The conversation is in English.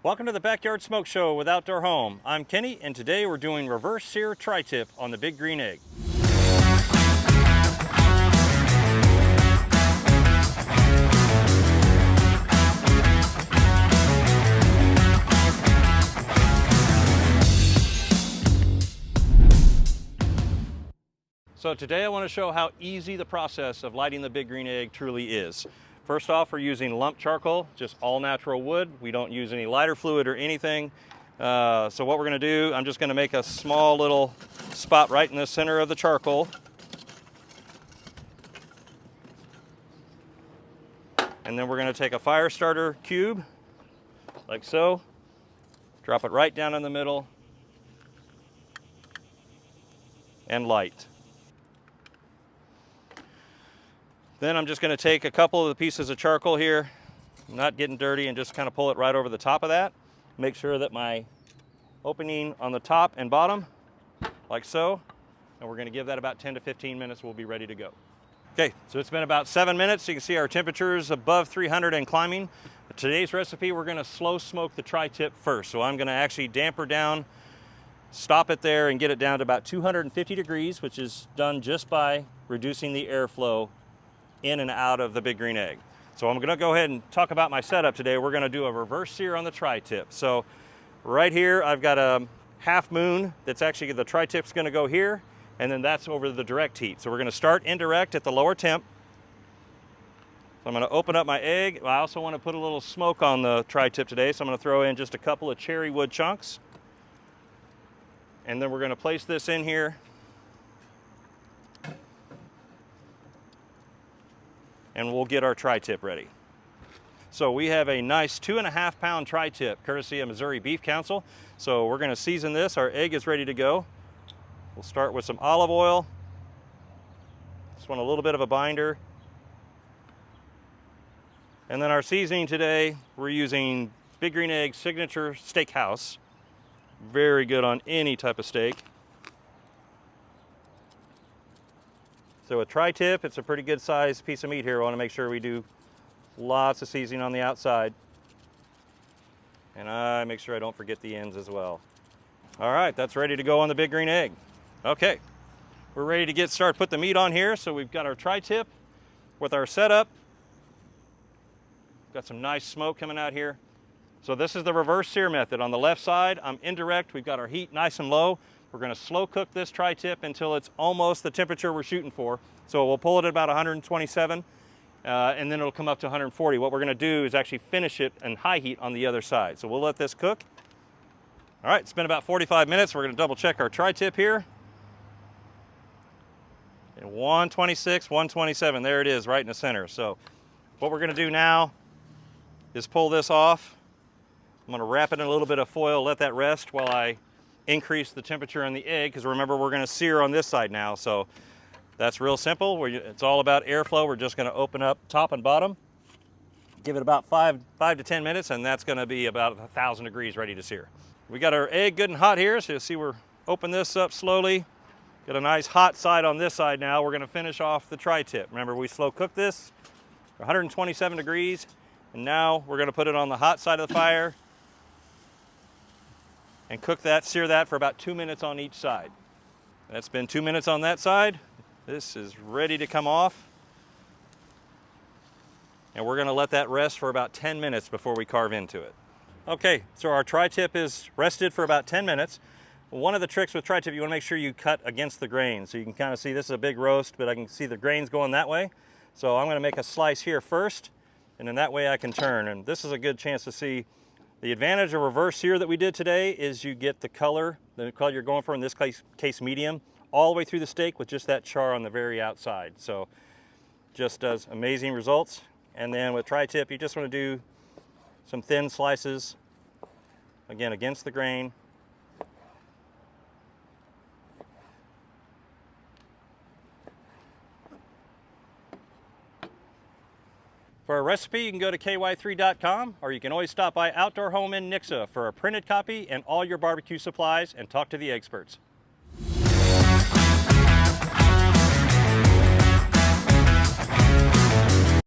Welcome to the Backyard Smoke Show with Outdoor Home. I'm Kenny, and today we're doing reverse sear tri-tip on the big green egg. So today I want to show how easy the process of lighting the big green egg truly is. First off, we're using lump charcoal, just all natural wood. We don't use any lighter fluid or anything. So what we're going to do, I'm just going to make a small little spot right in the center of the charcoal. And then we're going to take a fire starter cube, like so. Drop it right down in the middle and light. Then I'm just going to take a couple of the pieces of charcoal here, not getting dirty, and just kind of pull it right over the top of that. Make sure that my opening on the top and bottom, like so, and we're going to give that about 10 to 15 minutes. We'll be ready to go. Okay, so it's been about 7 minutes. You can see our temperature is above 300 and climbing. Today's recipe, we're going to slow smoke the tri-tip first. So I'm going to actually damper down, stop it there, and get it down to about 250 degrees, which is done just by reducing the airflow in and out of the big green egg. So I'm going to go ahead and talk about my setup today. We're going to do a reverse sear on the tri-tip. So right here I've got a half moon that's actually, the tri-tip's going to go here, and then that's over the direct heat. So we're going to start indirect at the lower temp. So I'm going to open up my egg. I also want to put a little smoke on the tri-tip today, so I'm going to throw in just a couple of cherry wood chunks. And then we're going to place this in here. And we'll get our tri-tip ready. So we have a nice 2.5 pound tri-tip, courtesy of Missouri Beef Council. So we're gonna season this. Our egg is ready to go. We'll start with some olive oil. Just want a little bit of a binder. And then our seasoning today, we're using Big Green Egg Signature Steakhouse. Very good on any type of steak. So a tri-tip, it's a pretty good sized piece of meat here. We want to make sure we do lots of seasoning on the outside. And I make sure I don't forget the ends as well. All right, that's ready to go on the big green egg. Okay, we're ready to get started. Put the meat on here. So we've got our tri-tip with our setup. Got some nice smoke coming out here. So this is the reverse sear method. On the left side, I'm indirect. We've got our heat nice and low. We're going to slow cook this tri-tip until it's almost the temperature we're shooting for. So we'll pull it at about 127, and then it'll come up to 140. What we're going to do is actually finish it in high heat on the other side. So we'll let this cook. All right, it's been about 45 minutes. We're going to double check our tri-tip here. And 126, 127, there it is right in the center. So what we're going to do now is pull this off. I'm going to wrap it in a little bit of foil, let that rest while I increase the temperature on the egg, because remember, we're going to sear on this side now. So that's real simple. It's all about airflow. We're just going to open up top and bottom, give it about 5 to 10 minutes, and that's going to be about 1,000 degrees ready to sear. We got our egg good and hot here, so you'll see we're open this up slowly. Got a nice hot side on this side now. We're going to finish off the tri-tip. Remember, we slow cooked this 127 degrees, and now we're going to put it on the hot side of the fire and cook that, sear that for about 2 minutes on each side. That's been 2 minutes on that side. This is ready to come off. And we're gonna let that rest for about 10 minutes before we carve into it. Okay, so our tri-tip is rested for about 10 minutes. One of the tricks with tri-tip, you wanna make sure you cut against the grain. So you can kind of see this is a big roast, but I can see the grains going that way. So I'm gonna make a slice here first, and then that way I can turn. And this is a good chance to see. The advantage of reverse sear that we did today is you get the color you're going for, in this case medium, all the way through the steak with just that char on the very outside. So just does amazing results. And then with tri-tip, you just want to do some thin slices, again, against the grain. For our recipe, you can go to ky3.com, or you can always stop by Outdoor Home in Nixa for a printed copy and all your barbecue supplies, and talk to the experts.